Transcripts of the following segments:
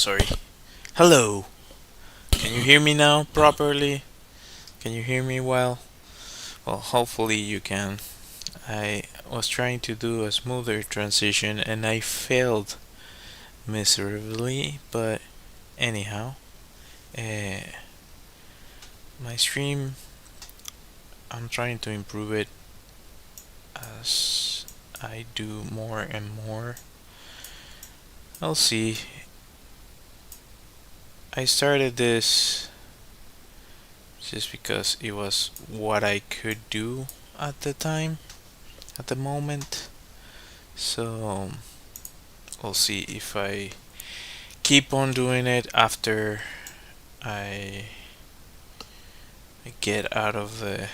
sorry. Hello. Can you hear me now properly? Can you hear me well? Well, hopefully you can. I was trying to do a smoother transition and I failed miserably, but anyhow, uh, my stream, I'm trying to improve it as I do more and more. I'll see. I started this just because it was what I could do at the time, at the moment. So we'll see if I keep on doing it after I get out of the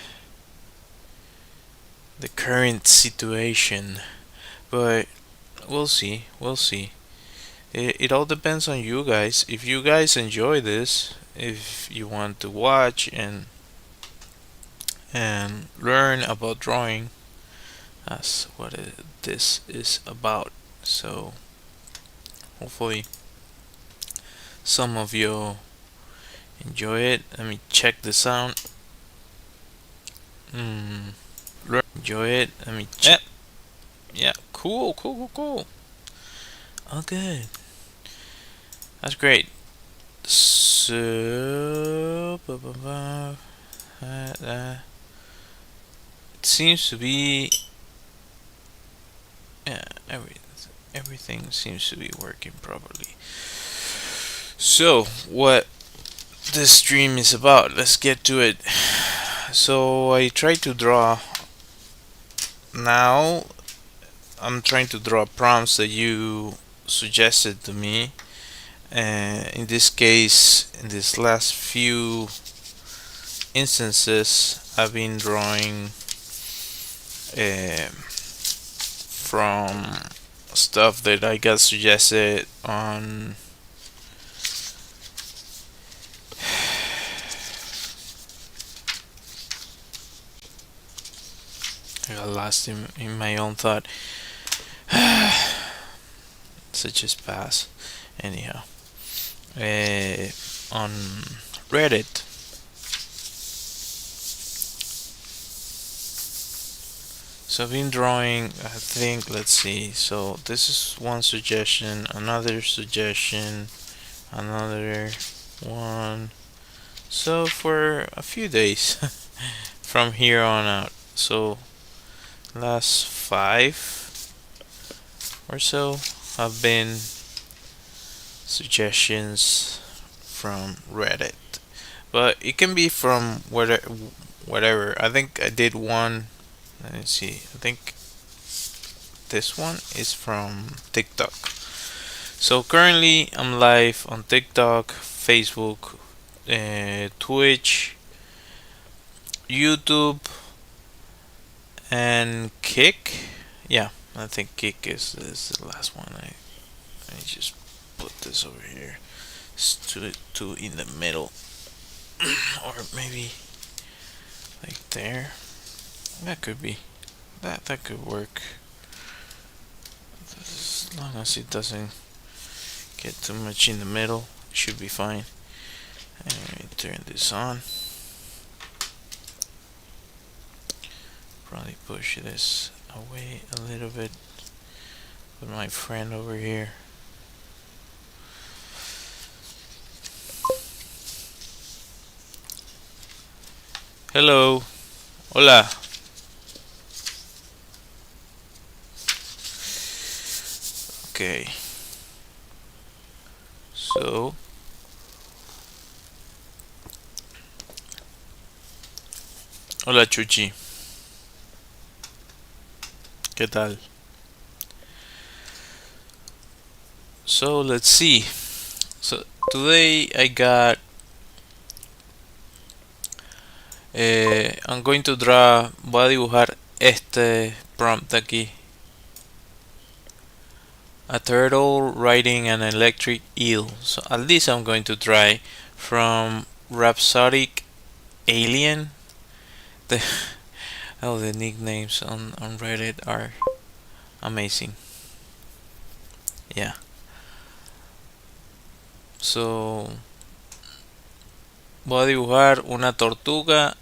current situation. But we'll see. We'll see. It all depends on you guys. If you guys enjoy this, if you want to watch and learn about drawing, that's what this is about. So hopefully some of you enjoy it. Let me check the sound. Enjoy it. Let me check. Yeah. Cool. Cool. Cool. Cool. Oh, good. That's great. So, it seems to be. Yeah. Everything seems to be working properly. So, what this stream is about? Let's get to it. So, I try to draw now. I'm trying to draw prompts that you suggested to me. In this case, in this last few instances, I've been drawing from stuff that I got suggested on I got lost in my own thought. Such as pass. Anyhow, on Reddit, so I've been drawing, I think, let's see, so this is one suggestion, another suggestion, another one, so for a few days from here on out. So last 5 or so have been suggestions from Reddit, but it can be from whatever. I think I did one. Let me see. I think this one is from TikTok. So currently I'm live on TikTok, Facebook, Twitch, YouTube, and Kick. Yeah, I think Kick is the last one. I just put this over here. It's two in the middle, or maybe like there. That could be. That could work. As long as it doesn't get too much in the middle, it should be fine. And let me turn this on. Probably push this away a little bit. Put my friend over here. Hello. Hola. Okay. So hola Chuchi. ¿Qué tal? So let's see. So today I got I'm going to draw, voy a dibujar este prompt aquí. A turtle riding an electric eel. So at least I'm going to try from Rhapsodic Alien. The the nicknames on Reddit are amazing. Yeah. So, voy a dibujar una tortuga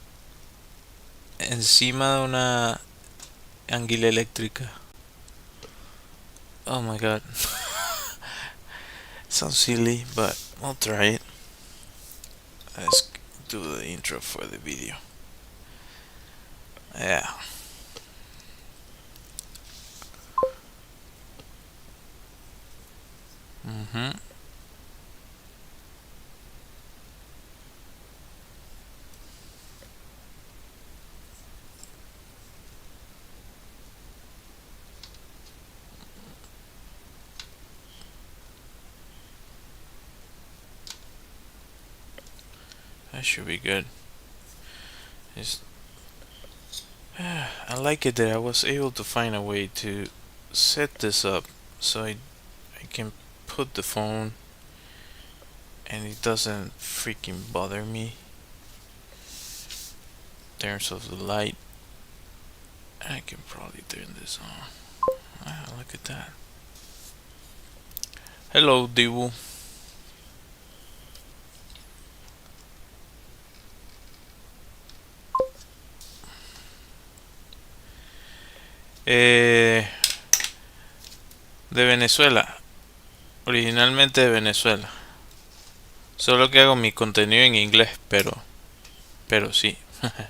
encima de una anguila eléctrica. Oh my god. Sounds silly, but I'll try it. Let's do the intro for the video. Yeah. Mm-hmm. That should be good. It's, I like it that I was able to find a way to set this up so I can put the phone and it doesn't freaking bother me in terms of the light. I can probably turn this on. Wow, look at that. Hello, Dibu. De Venezuela. Originalmente de Venezuela. Solo que hago mi contenido en inglés, pero sí. Okay.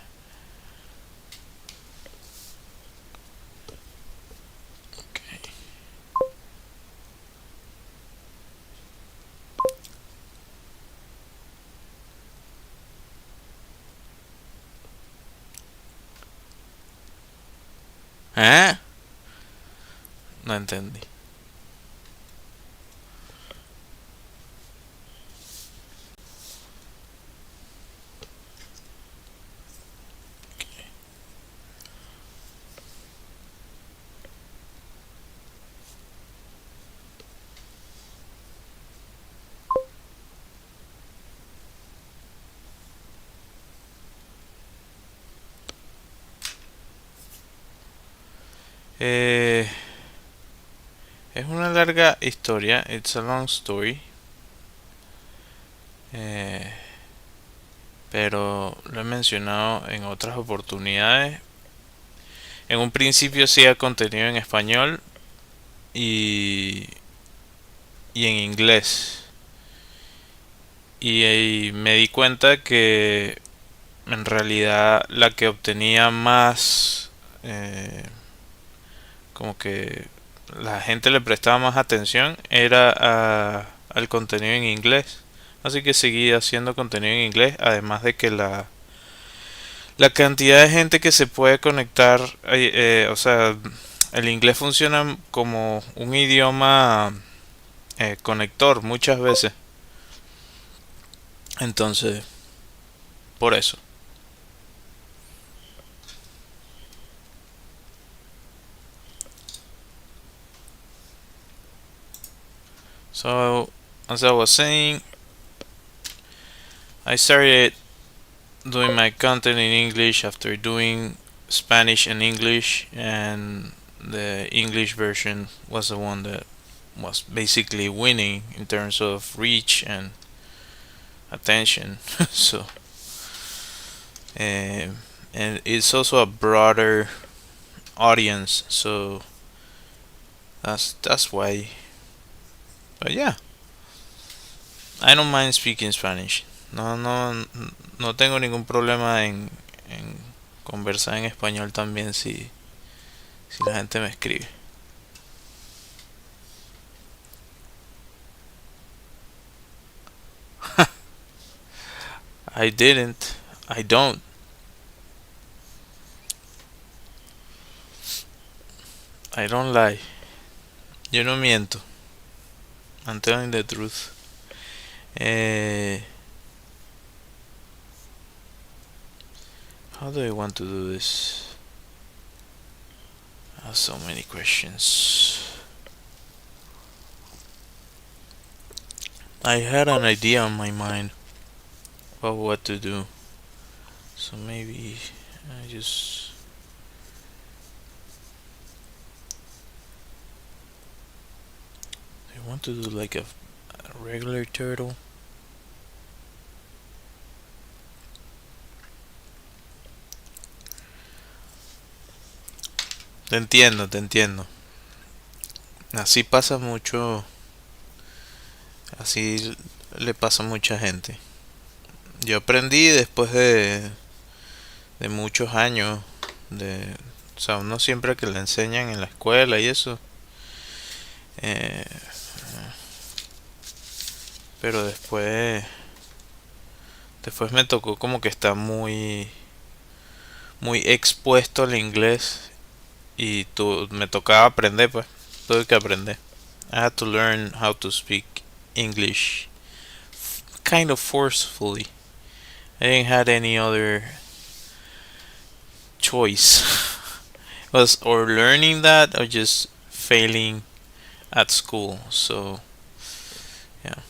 ¿Eh? No entendí. Es una larga historia. It's a long story. Eh, pero lo he mencionado en otras oportunidades. En un principio hacía contenido en español y, y en inglés. Y me di cuenta que en realidad la que obtenía más, como que la gente le prestaba más atención era al contenido en inglés. Así que seguí haciendo contenido en inglés, además de que la cantidad de gente que se puede conectar, o sea, el inglés funciona como un idioma conector muchas veces. Entonces, por eso. So, as I was saying, I started doing my content in English after doing Spanish and English, and the English version was the one that was basically winning in terms of reach and attention. So, and it's also a broader audience, so that's why. But yeah, I don't mind speaking Spanish. No tengo ningún problema en conversar en español también si la gente me escribe. I didn't. I don't. I don't lie. Yo no miento. I'm telling the truth. Eh, how do I want to do this? I have so many questions. I had an idea on my mind about what to do. So maybe I want to do like A regular turtle. Te entiendo, te entiendo. Así pasa mucho, así le pasa a mucha gente. Yo aprendí después de muchos años de, o sea, uno siempre que le enseñan en la escuela y eso, eh, pero después me tocó como que estar muy expuesto al inglés y me tocaba aprender, pues, tuve que aprender. I had to learn how to speak English kind of forcefully. I didn't had any other choice. Was or learning that or just failing at school. So, yeah.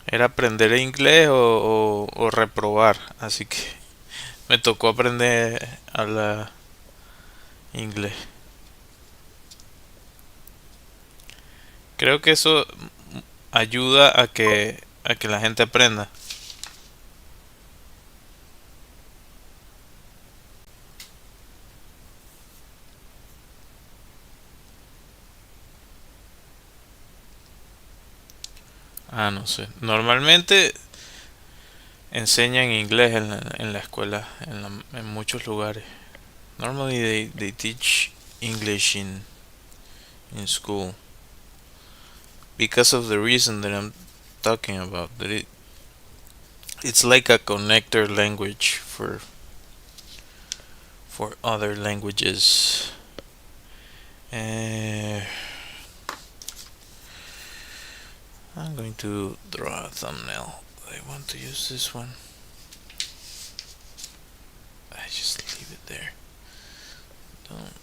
Era aprender inglés o reprobar. Así que me tocó aprender a hablar inglés. Creo que eso ayuda a que la gente aprenda. Ah, no sé. Normalmente enseñan inglés en la escuela, en muchos lugares. Normally they teach English in school because of the reason that I'm talking about. That it's like a connector language for other languages. Uh, I'm going to draw a thumbnail. I want to use this one. I just leave it there. Don't.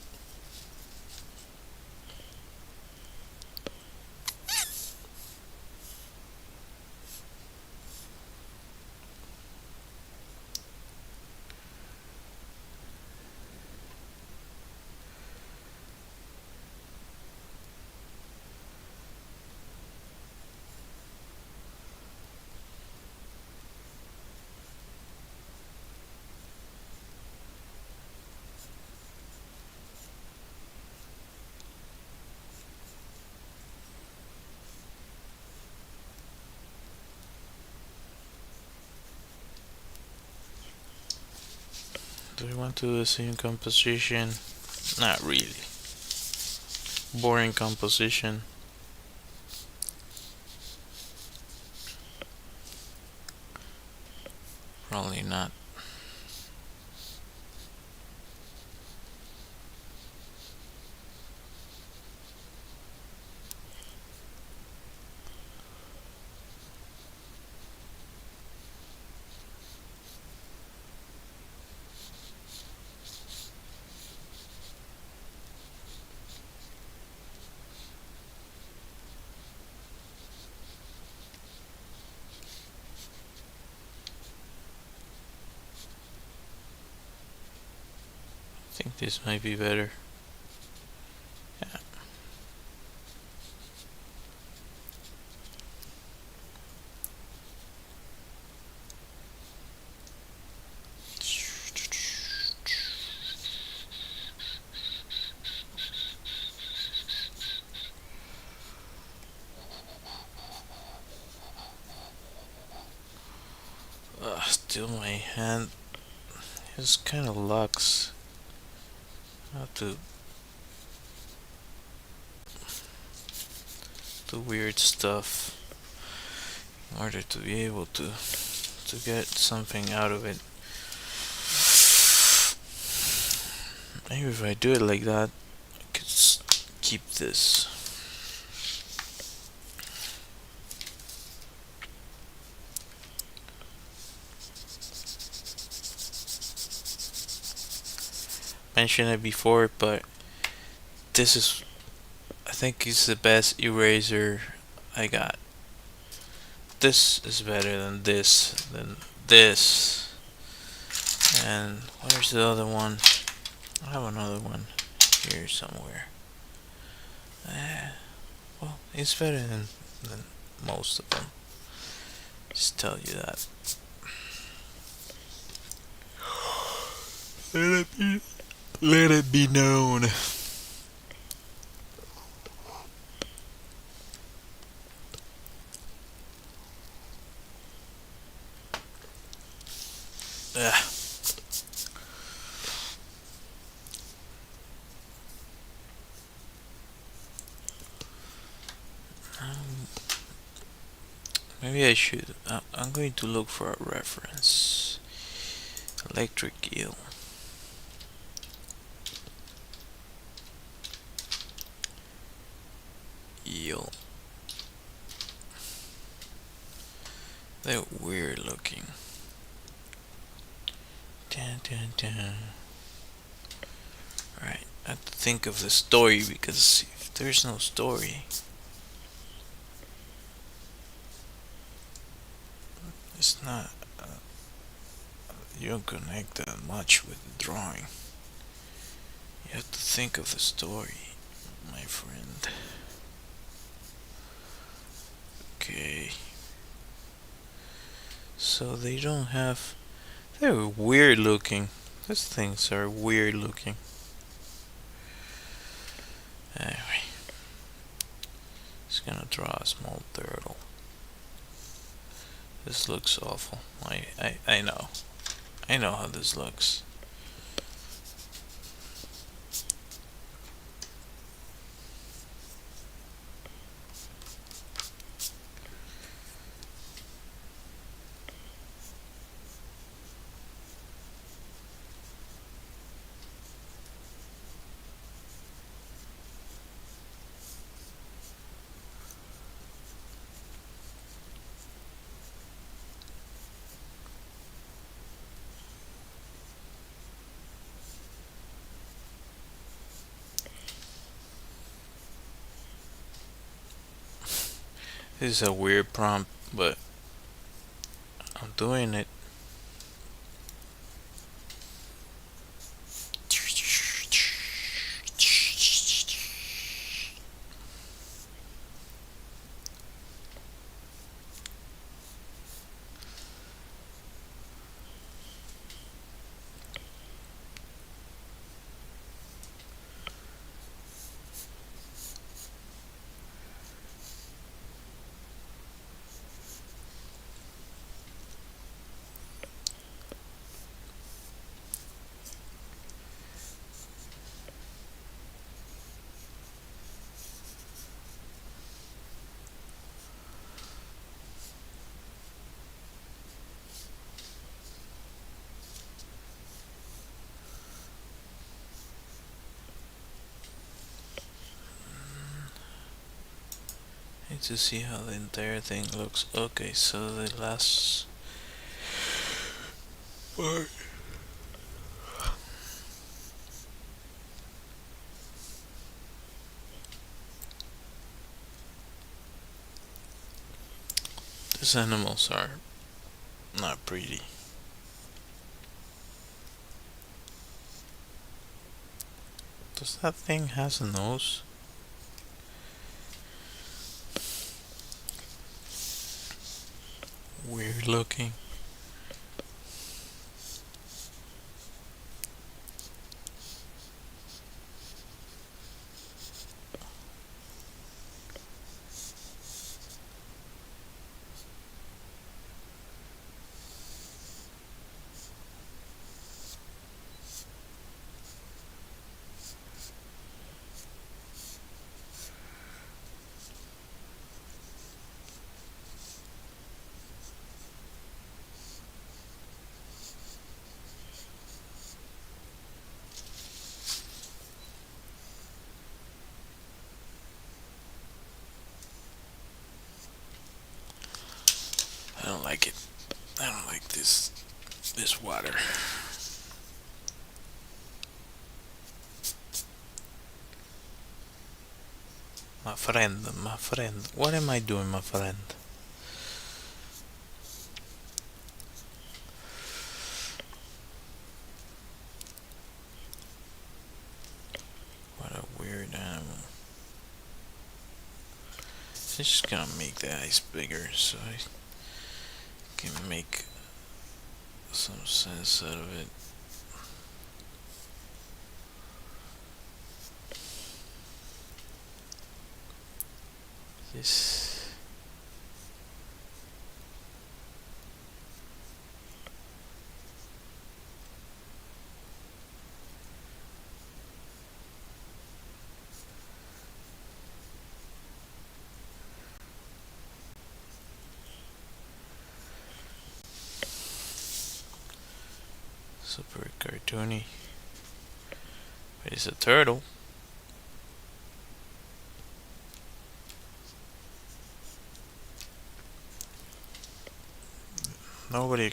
Do we want to do the same composition? Not really. Boring composition. Probably not. I think this might be better. Yeah. Still my hand is kind of locks. I have to do weird stuff in order to be able to get something out of it. Maybe if I do it like that, I could keep this. Mentioned it before, but this is, I think, is the best eraser I got. This is better than this. And where's the other one? I have another one here somewhere. Well, it's better than than most of them. Just tell you that. Let it be known. Ugh. Maybe I should. I'm going to look for a reference. Electric eel. Eel. They're weird looking. Dun, dun, dun. Right, I have to think of the story because if there's no story, it's not. You don't connect that much with the drawing. You have to think of the story, my friend. Okay. So they don't have. They're weird looking. These things are weird looking. Anyway, just gonna draw a small turtle. This looks awful. I know. I know how this looks. This is a weird prompt, but I'm doing it. Need to see how the entire thing looks. Okay, so the last part. These animals are not pretty. Does that thing has a nose? Weird looking. I don't like it. I don't like this water. My friend, my friend. What am I doing, my friend? What a weird animal. just gonna make the eyes bigger so I can make some sense out of it. This. Super cartoony. But it's a turtle. Nobody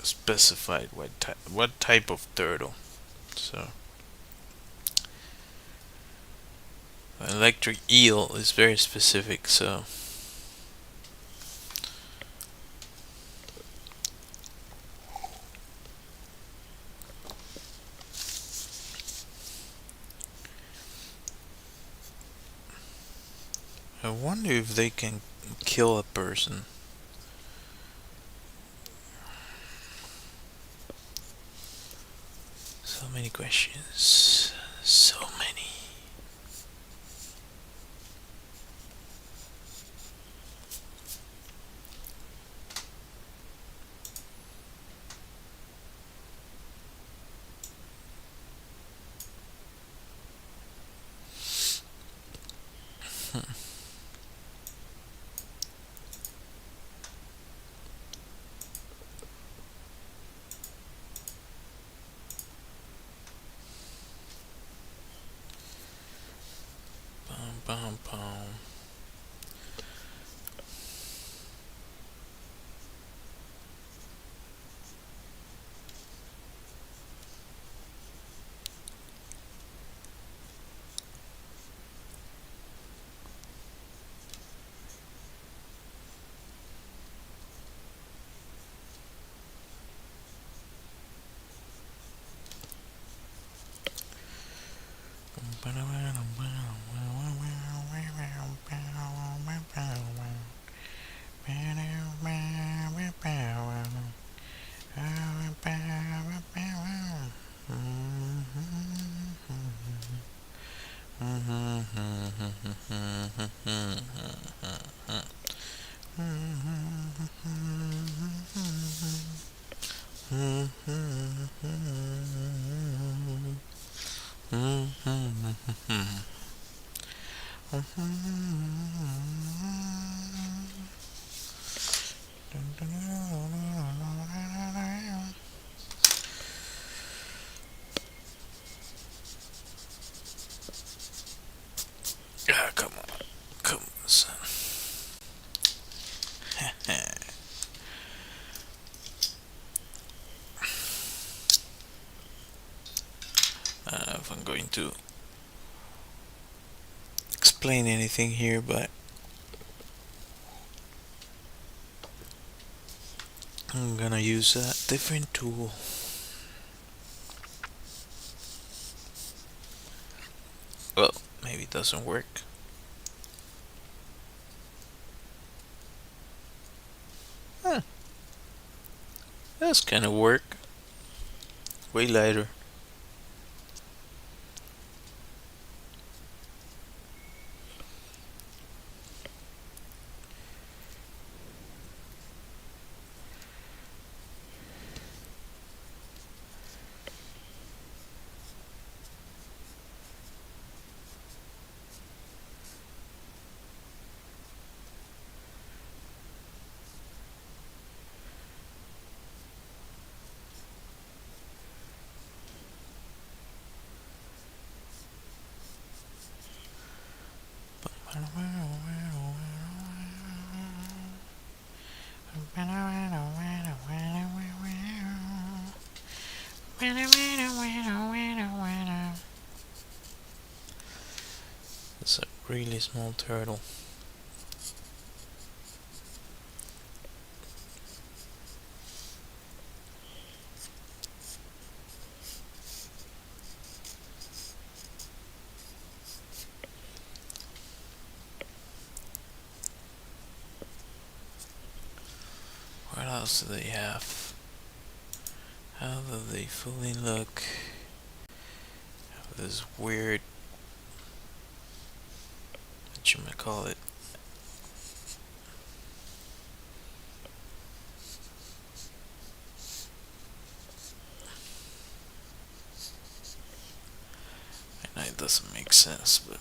specified what type of turtle. So electric eel is very specific, so I wonder if they can kill a person. So many questions. So many. Bum, bum. Ah, come on. Come on, son. If I'm going to explain anything here, but I'm gonna use a different tool. Well, maybe it doesn't work. Huh, that's kind of work. Way lighter. It's a really small turtle. else do they have? How do they fully look? This weird, what you might call it. I know it doesn't make sense, but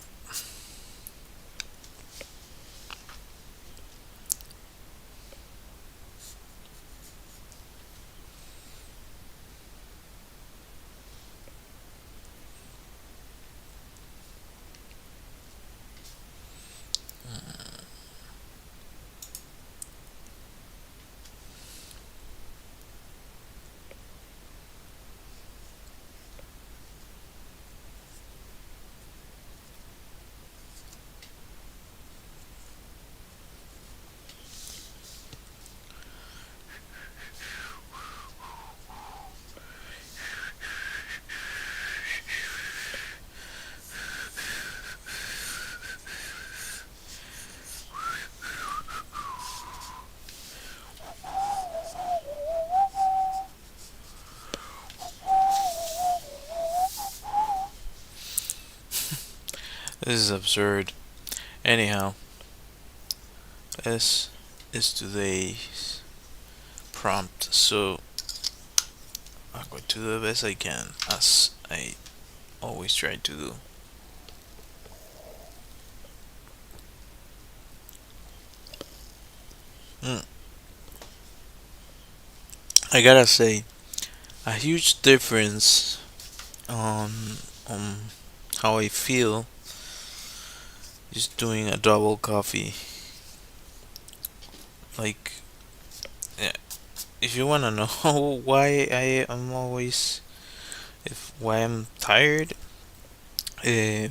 this is absurd. Anyhow, this is today's prompt, so I'm going to do the best I can, as I always try to do. Mm. I gotta say, a huge difference on on how I feel just doing a double coffee. Like, yeah, if you wanna know why I am always, if why I'm tired, uh,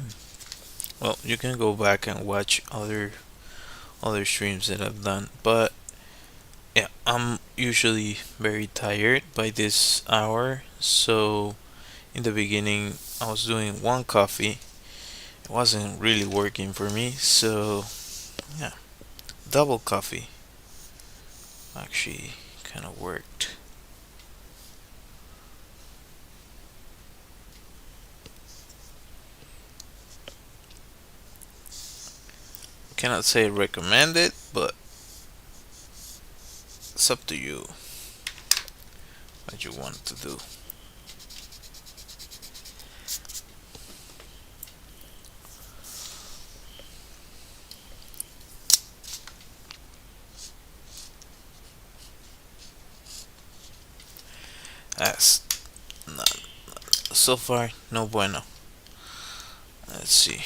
well, you can go back and watch other streams that I've done. But yeah, I'm usually very tired by this hour. So in the beginning, I was doing one coffee. It wasn't really working for me. So yeah, double coffee actually kind of worked. Cannot say recommend it, but it's up to you what you want to do. That's not, so far no bueno. Let's see.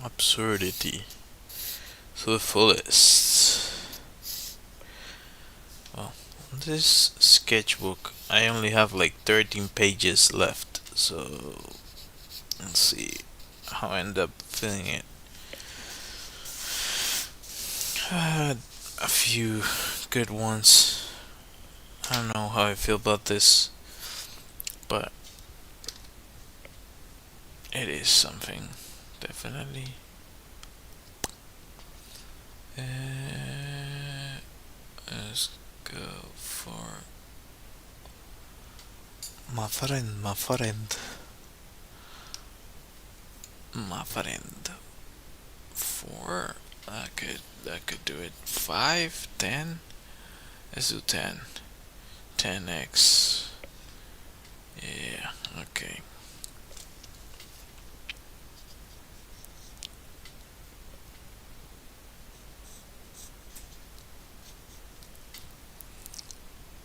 Absurdity to the fullest. Well, this sketchbook, I only have like 13 pages left, so let's see how I end up filling it. A few good ones. I don't know how I feel about this, but it is something, definitely. Let's go for my friend, my friend, my friend. Four. I could do it. 5, 10. Let's do 10. 10x. Yeah, okay.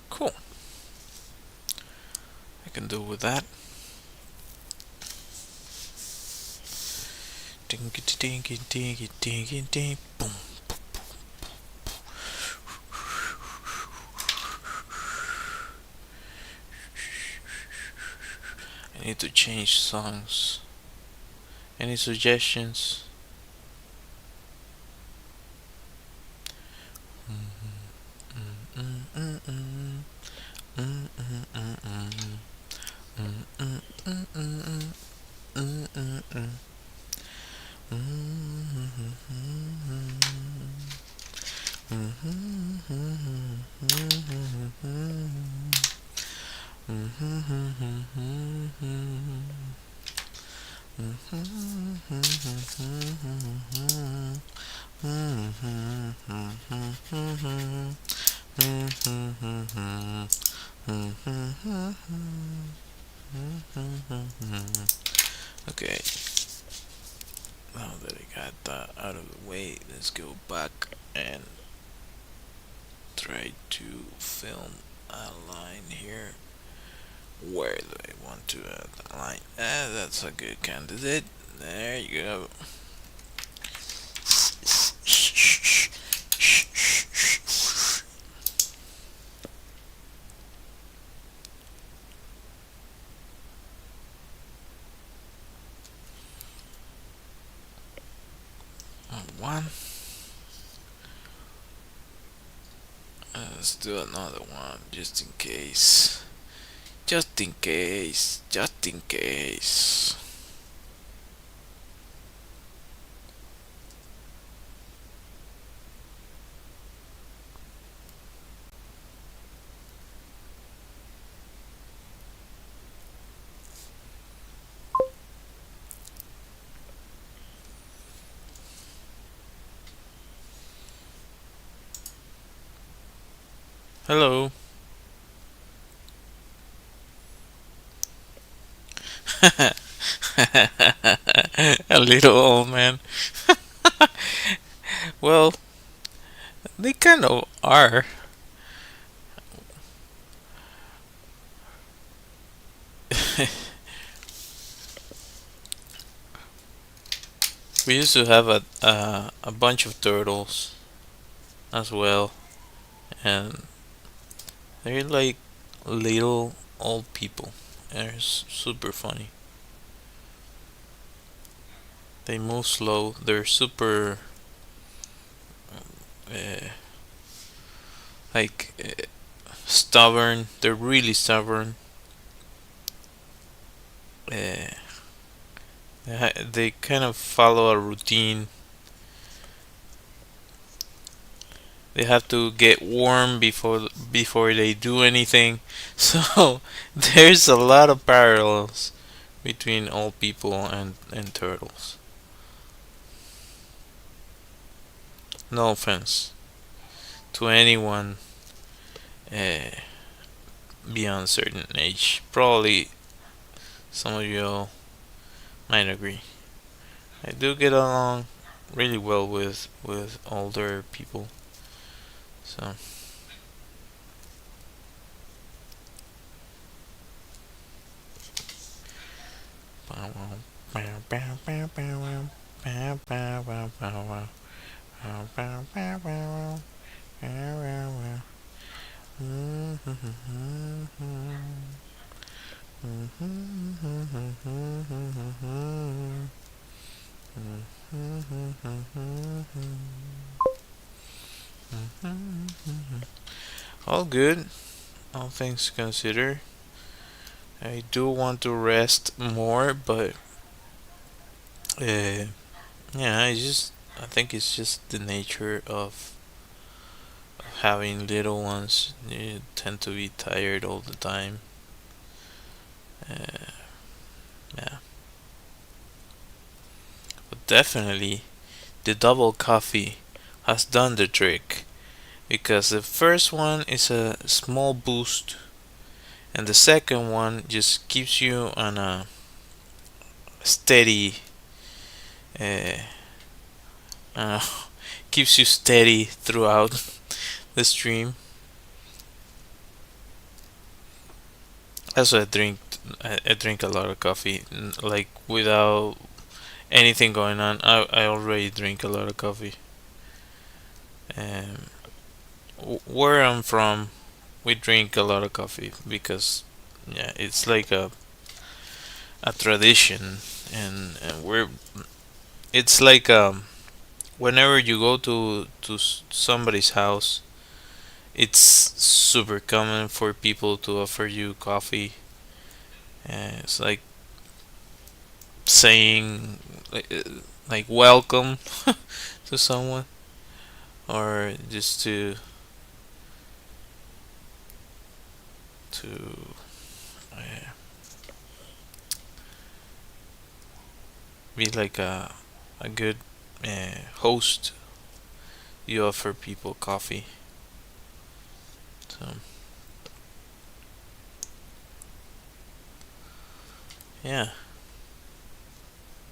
Cool. I can do with that. Ding ding ding ding ding ding boom. I need to change songs. Any suggestions? Okay, now that I got that out of the way, let's go back and try to film a line here. Where do I want to add a line? That's a good candidate. There you go. One. Let's do another one just in case. Just in case. Just in case. Hello. A little old man. Well, they kind of are. We used to have a bunch of turtles as well, and they're like little old people. They're super funny. They move slow. They're super uh, like stubborn. They're really stubborn. Uh, they kind of follow a routine. They have to get warm before they do anything. So there's a lot of parallels between old people and turtles. No offense to anyone uh, beyond a certain age. Probably some of you might agree. I do get along really well with older people. So all good, all things considered. I do want to rest more, but uh, yeah, I think it's just the nature of having little ones. You tend to be tired all the time. Uh, yeah, but definitely the double coffee has done the trick because the first one is a small boost and the second one just keeps you on a steady, uh, uh, keeps you steady throughout the stream. Also, I drink a lot of coffee, like without anything going on. I already drink a lot of coffee. Um, where I'm from, we drink a lot of coffee because, yeah, it's like a tradition, and we're it's like whenever you go to somebody's house, it's super common for people to offer you coffee. It's like saying like welcome to someone, or just to uh, be like a good host. You offer people coffee. So yeah,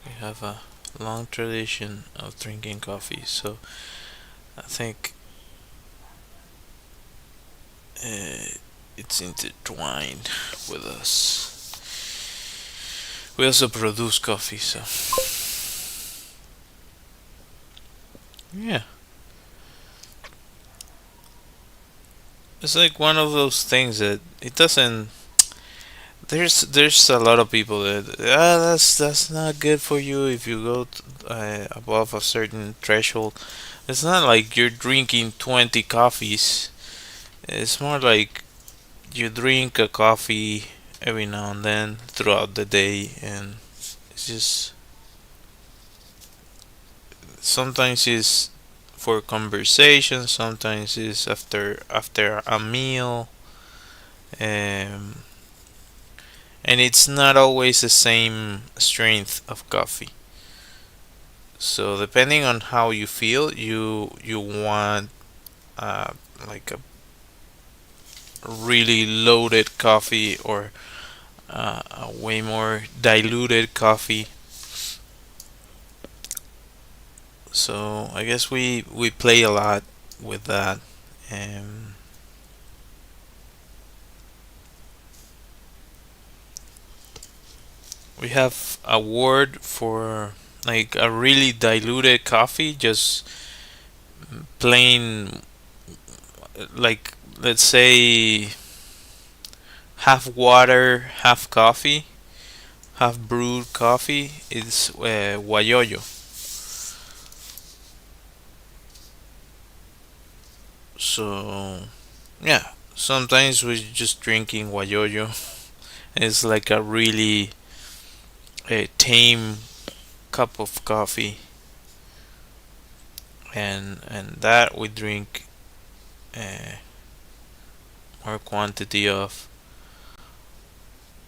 we have a long tradition of drinking coffee. So I think it's intertwined with us. We also produce coffee, so yeah. It's like one of those things that it doesn't. There's a lot of people that that's not good for you if you go above a certain threshold. It's not like you're drinking 20 coffees. It's more like you drink a coffee every now and then throughout the day, and it's just sometimes it's for conversation, sometimes it's after a meal, um, and it's not always the same strength of coffee. So depending on how you feel, you want uh, like a really loaded coffee, or a way more diluted coffee. So I guess we play a lot with that. Um, we have a word for like a really diluted coffee, just plain, like let's say half water, half coffee, half brewed coffee. It's guayoyo. So yeah, sometimes we're just drinking guayoyo. It's like a really tame cup of coffee, and that we drink uh, more quantity of.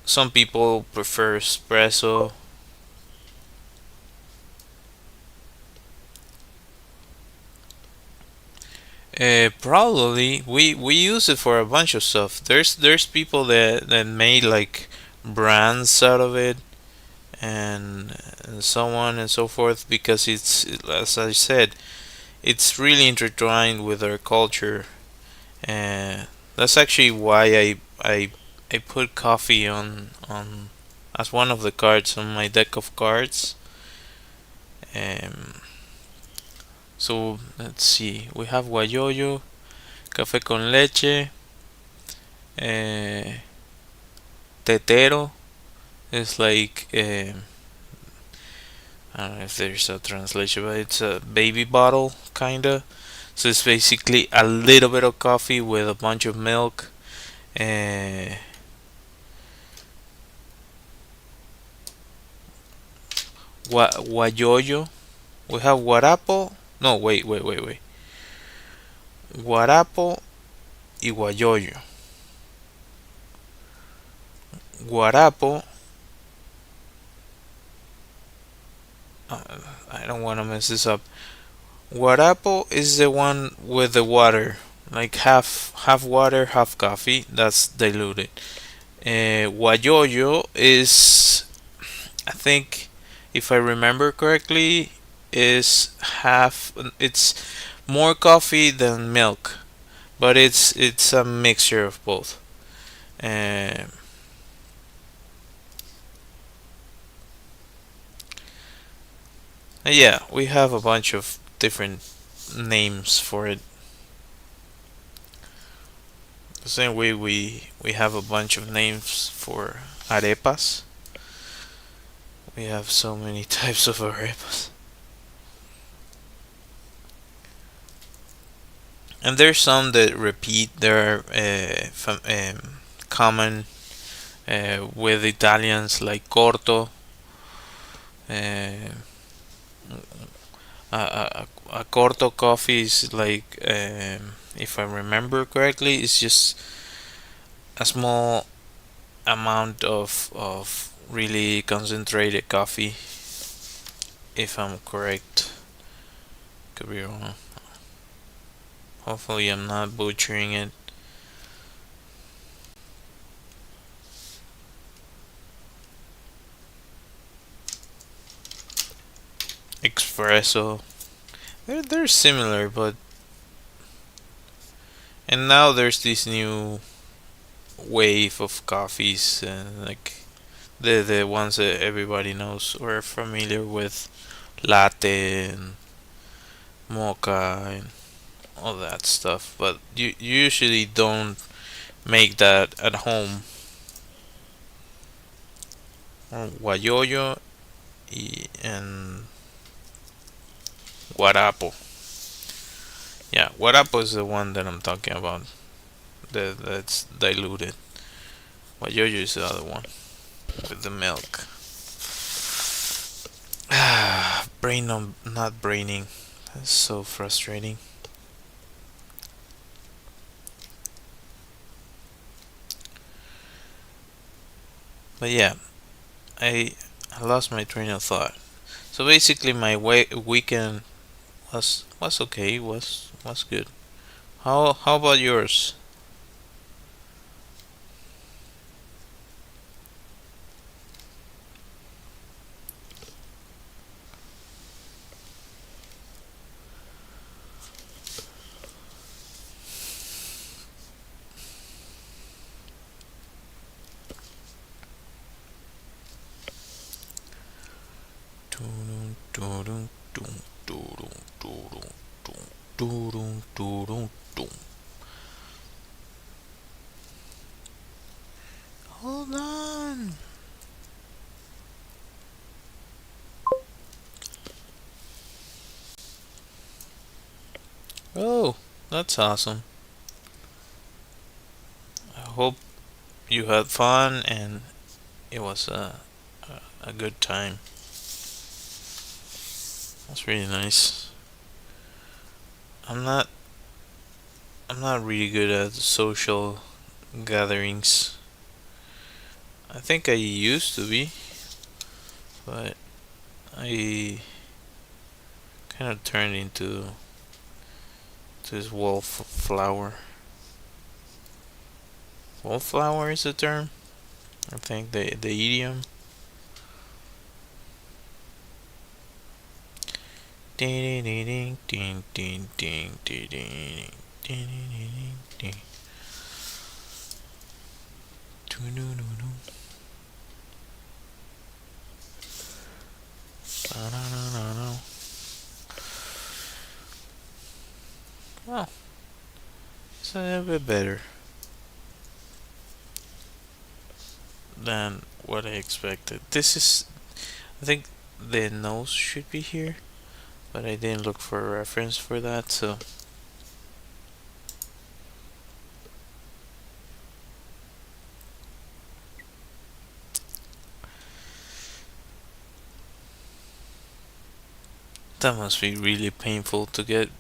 Some people prefer espresso. Probably we use it for a bunch of stuff. There's people that made like brands out of it, and so on and so forth, because it's, as I said, it's really intertwined with our culture. And that's actually why I put coffee on as one of the cards on my deck of cards. Um, so let's see, we have guayoyo, café con leche, eh, tetero. It's like I don't know if there's a translation, but it's a baby bottle kinda. So it's basically a little bit of coffee with a bunch of milk. Uh, Guayoyo. We have guarapo. No, wait. Guarapo y guayoyo. Guarapo. Uh, I don't want to mess this up. Guarapo is the one with the water, like half water, half coffee. That's diluted. Guayoyo is, I think, if I remember correctly, is half. It's more coffee than milk, but it's a mixture of both. Uh, yeah, we have a bunch of different names for it. The same way we have a bunch of names for arepas. We have so many types of arepas. And there's some that repeat. There are common with Italians like corto. Uh, a corto coffee is like, if I remember correctly, it's just a small amount of really concentrated coffee. If I'm correct, could be wrong. Hopefully, I'm not butchering it. Espresso. They're similar, but and now there's this new wave of coffees, like the ones that everybody knows or familiar with, latte and mocha and all that stuff. But you usually don't make that at home. Guayoyo and guarapo. Yeah, guarapo is the one that I'm talking about. That's diluted. Guayoyo is the other one with the milk. Brain on not braining. That's so frustrating. But yeah, I I lost my train of thought. So basically, my weekend was okay. Was good. How about yours? Hold on. Oh, that's awesome. I hope you had fun and it was a good time. That's really nice. I'm not I'm not really good at social gatherings. I think I used to be, but I kind of turned into this wallflower. Wallflower is the term. I think the idiom. Ding ding ding ding ding ding ding ding ding ding. Oh, it's a little bit better than what I expected. This is, I think the nose should be here, but I didn't look for a reference for that, so. That must be really painful to get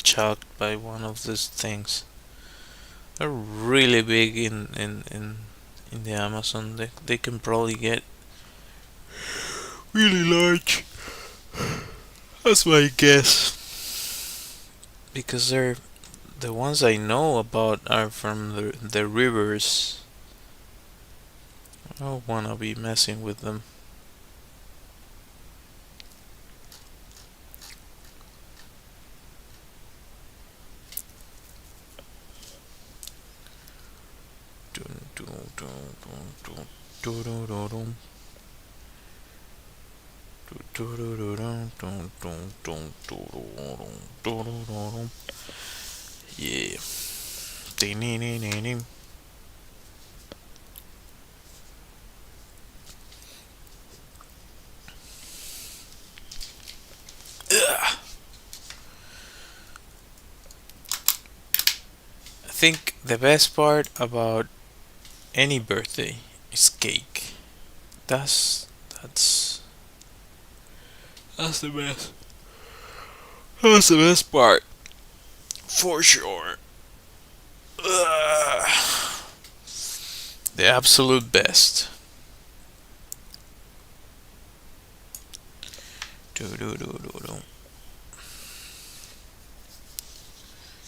chucked by one of these things. They're really big in the Amazon. They can probably get really large. That's my guess. Because they're the ones I know about are from the rivers. I don't wanna be messing with them. Dun, dun, dun, dun, dun, dun, dun, dun, dun. Yeah. I think the best part about any birthday is cake. That's that's that's the best. That's the best part for sure. Ugh. The absolute best. Do do do do do.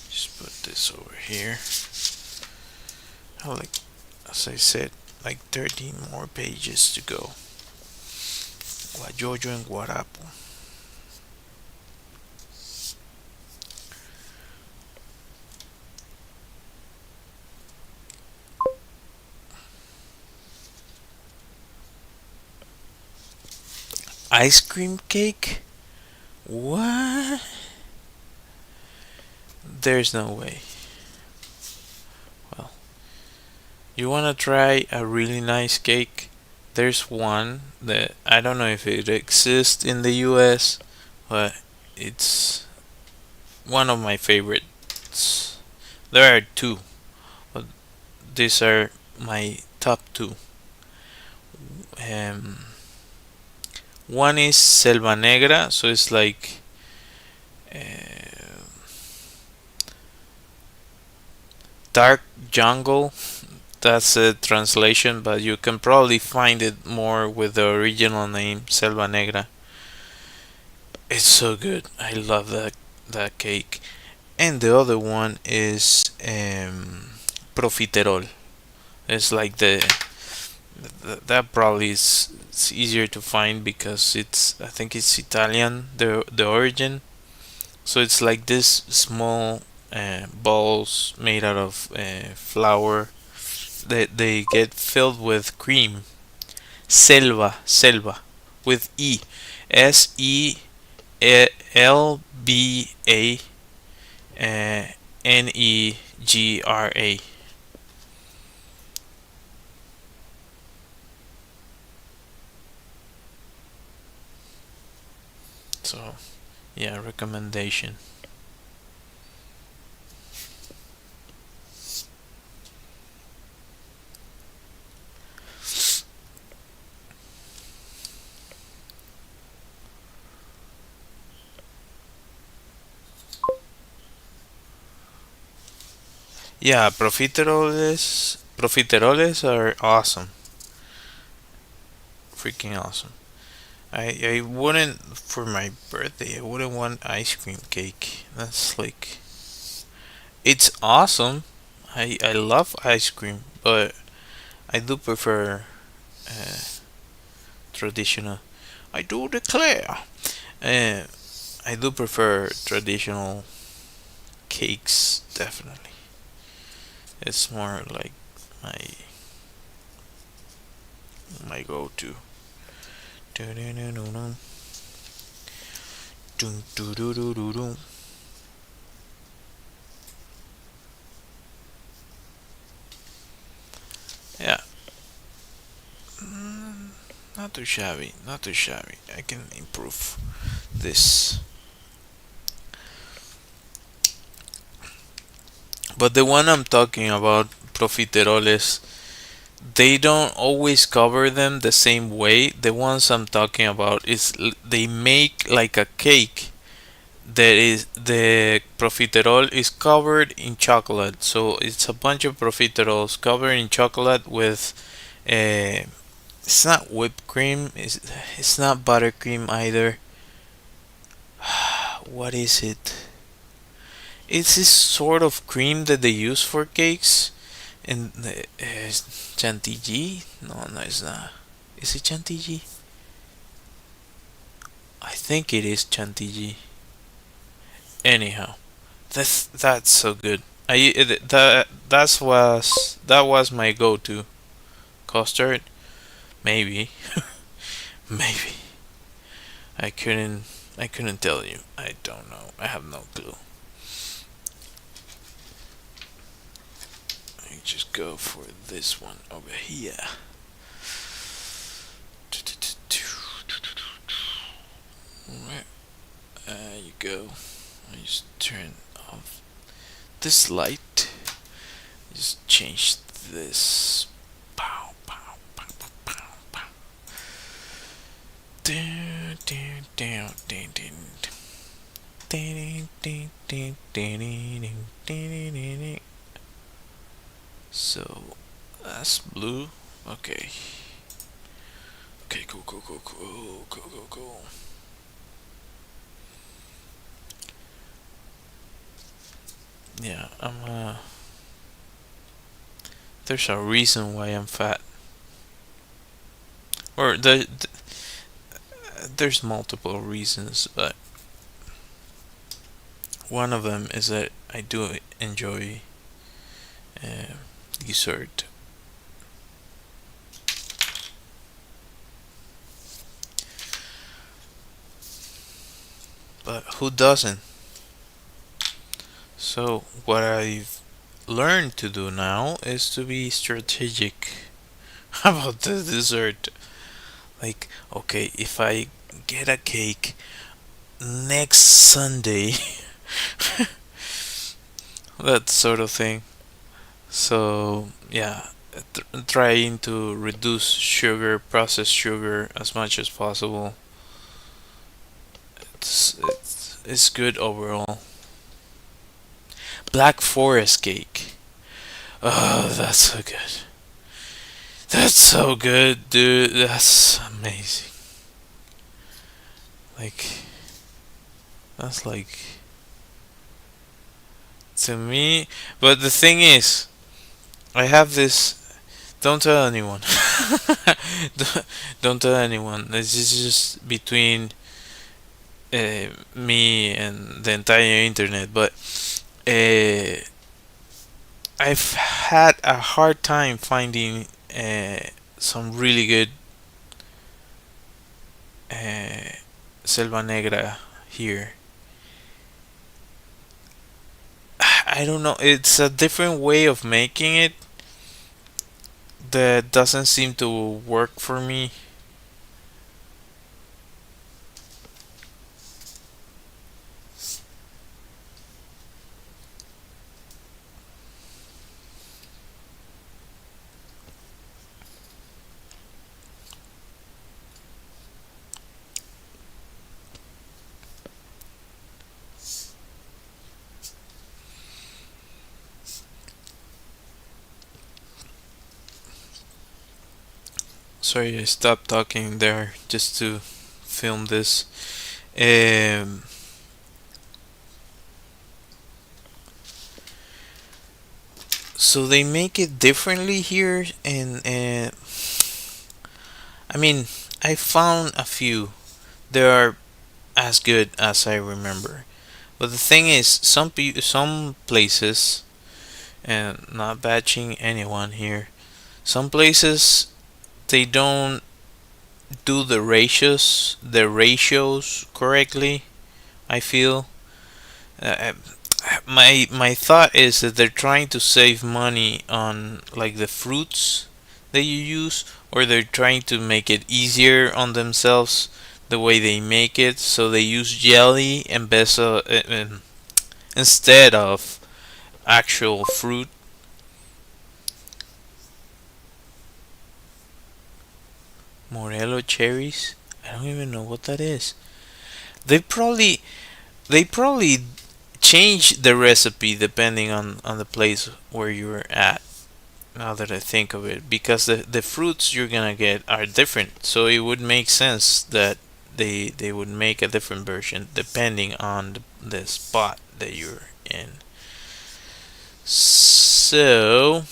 Just put this over here. I like, as I said, like 13 more pages to go. Guayoyo en Guarapo. Ice cream cake? What? There's no way. Well, you wanna try a really nice cake? There's one that I don't know if it exists in the US, but it's one of my favorites. There are two, but these are my top two. Um, One is Selva Negra, so it's like uh, dark jungle. That's a translation, but you can probably find it more with the original name, Selva Negra. It's so good. I love that cake. And the other one is profiterol. It's like that probably is it's easier to find because it's I think it's Italian the origin. So it's like this small balls made out of flour. They get filled with cream. Selva, with E, Selba, Negra. So yeah, recommendation. Yeah, profiteroles are awesome, freaking awesome. I wouldn't for my birthday. I wouldn't want ice cream cake. That's like it's awesome. I love ice cream, but I do prefer uh, traditional. I do declare. Uh, I do prefer traditional cakes. Definitely, it's more like my my go-to. Yeah, not too shabby. Not too shabby. I can improve this. But the one I'm talking about, profiteroles, they don't always cover them the same way. The ones I'm talking about is they make like a cake that is the profiterole is covered in chocolate. So it's a bunch of profiteroles covered in chocolate with it's not whipped cream. It's not buttercream either. What is it? It's this sort of cream that they use for cakes. And chantilly? No, no, it's not. Is it chantilly? I think it is chantilly. Anyhow, that's so good. That was my go-to custard. Maybe, maybe. I couldn't I couldn't tell you. I don't know. I have no clue. I just go for this one over here. Alright, there you go. I just turn off this light. Just change this. Pow, pow, pow, pow, pow, pow. Down, down, down, down, down. So that's blue. Okay. Okay, cool, cool, cool, cool, cool, cool, cool. Yeah, there's a reason why I'm fat. Or there's multiple reasons, but one of them is that I do enjoy uh, dessert. But who doesn't? So what I've learned to do now is to be strategic about the dessert. Like, okay, if I get a cake next Sunday, that sort of thing. So yeah, trying to reduce sugar, processed sugar, as much as possible. It's good overall. Black Forest cake. Oh, that's so good. That's so good, dude. That's amazing. Like, that's like to me. But the thing is, I have this. Don't tell anyone. don't, don't tell anyone. This is just between me and the entire internet. But uh, I've had a hard time finding some really good uh, Selva Negra here. I don't know. It's a different way of making it that doesn't seem to work for me. Sorry, I stopped talking there just to film this. Um, so they make it differently here, and I mean, I found a few. They are as good as I remember. But the thing is, some places, and not batching anyone here, some places they don't do the ratios correctly. I feel uh, my thought is that they're trying to save money on like the fruits that you use, or they're trying to make it easier on themselves the way they make it, so they use jelly and instead of actual fruit. Morello cherries. I don't even know what that is. They probably they probably change the recipe depending on the place where you're at. Now that I think of it, because the fruits you're gonna get are different, so it would make sense that they would make a different version depending on the spot that you're in. So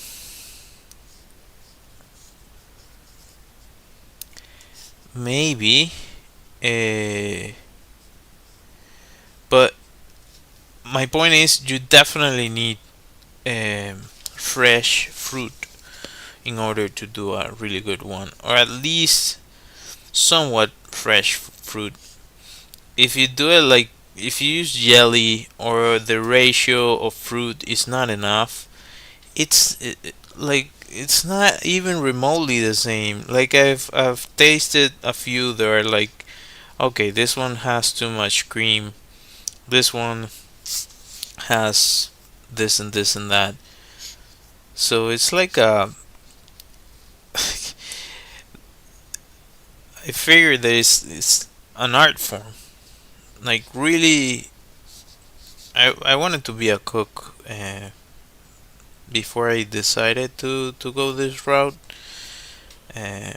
maybe. Uh, but my point is, you definitely need fresh fruit in order to do a really good one, or at least somewhat fresh fruit. If you do it like if you use jelly or the ratio of fruit is not enough, like it's not even remotely the same. Like I've tasted a few that are like, okay, this one has too much cream. This one has this and this and that. So it's like I figure that it's an art form. Like really, I wanted to be a cook before I decided to go this route. Uh,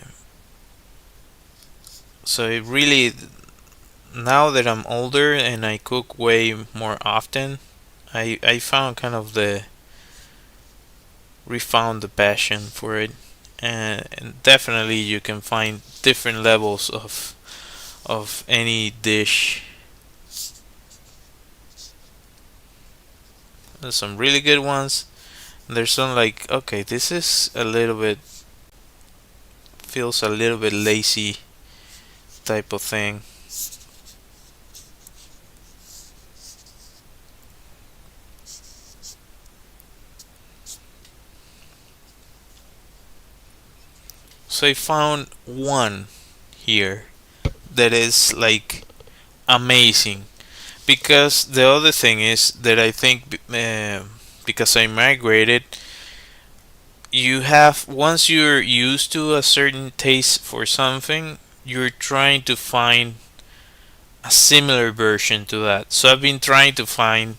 so it really, now that I'm older and I cook way more often, I found kind of the refound the passion for it, and definitely you can find different levels of any dish. There's some really good ones. There's some like, okay, this is a little bit feels a little bit lazy type of thing. So I found one here that is like amazing, because the other thing is that I think because I migrated, you have once you're used to a certain taste for something, you're trying to find a similar version to that. So I've been trying to find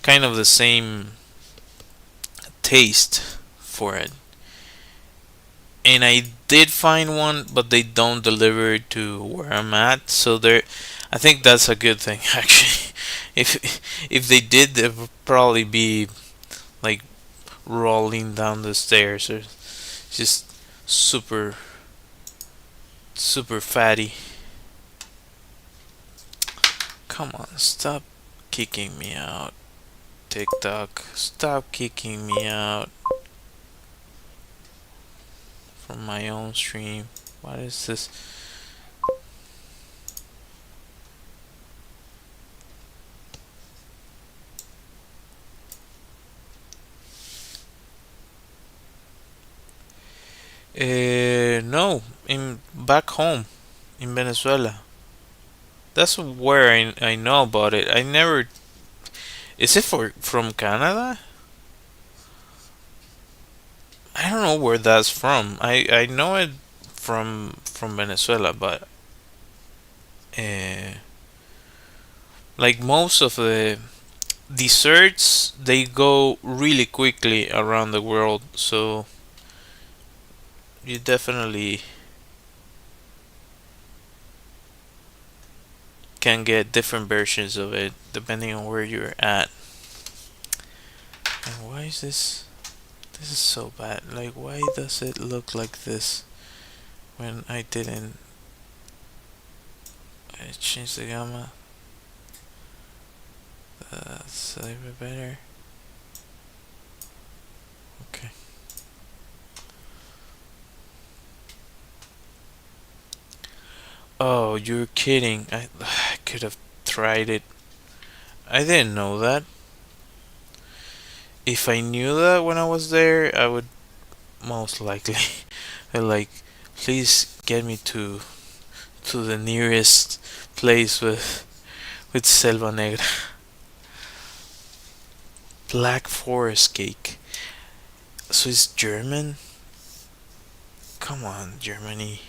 kind of the same taste for it. And I did find one, but they don't deliver to where I'm at. So there, I think that's a good thing actually. If they did, it would probably be like rolling down the stairs or just super super fatty. Come on, stop kicking me out. TikTok, stop kicking me out from my own stream. What is this? No, in back home in Venezuela. That's where I know about it. I never. Is it from Canada? I don't know where that's from. I know it from Venezuela, but uh, like most of the desserts, they go really quickly around the world. So you definitely can get different versions of it depending on where you're at. And why is this? This is so bad. Like, why does it look like this when I didn't? I changed the gamma. That's a little bit better. Okay. Oh, you're kidding. I could have tried it. I didn't know that. If I knew that when I was there, I would most likely like, please get me to the nearest place with Selva Negra. Black Forest cake. So it's German? Come on, Germany.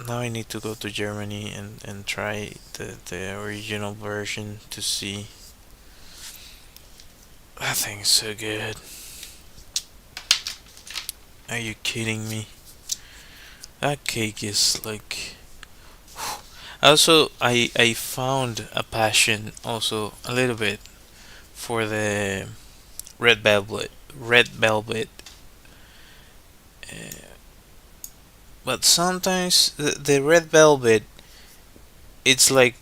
Now I need to go to Germany and try the original version to see. That thing's so good. Are you kidding me? That cake is like. Also, I found a passion also a little bit for the red velvet, red velvet But sometimes the red velvet, it's like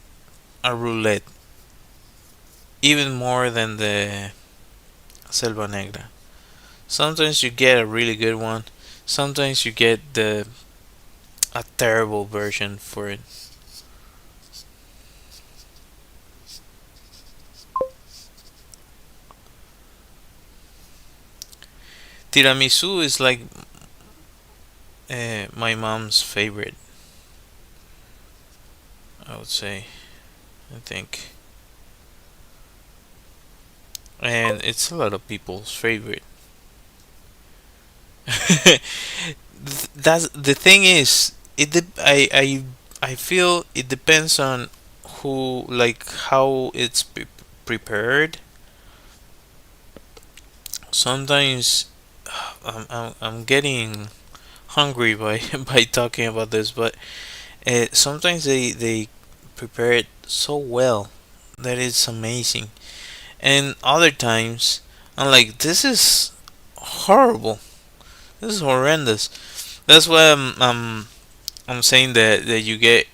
a roulette, even more than the selva negra. Sometimes you get a really good one. Sometimes you get the a terrible version for it. Tiramisu is like my mom's favorite. I would say. I think, and it's a lot of people's favorite. That's the thing is I feel it depends on who, like how it's prepared. Sometimes I'm getting hungry by by talking about this, but sometimes they prepare it so well that it's amazing, and other times I'm like, this is horrible. This is horrendous. That's why I'm saying that you get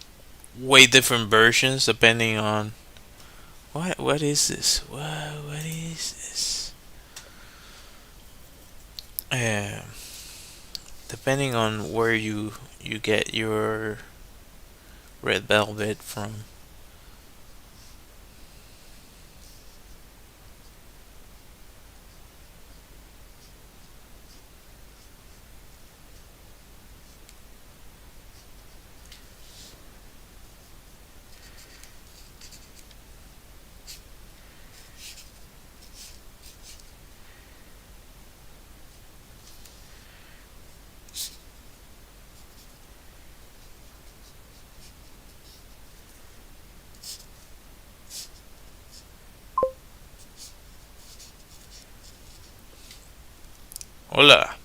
way different versions depending on what is this? What is this? Uh, Depending on where you get your red velvet from. Hola.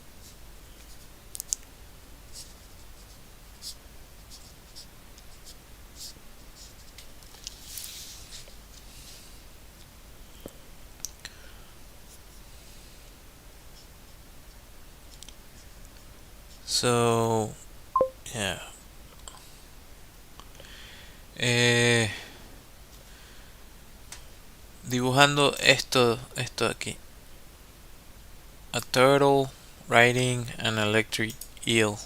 So yeah. Eh, Dibujando esto aquí. A turtle riding an electric eel.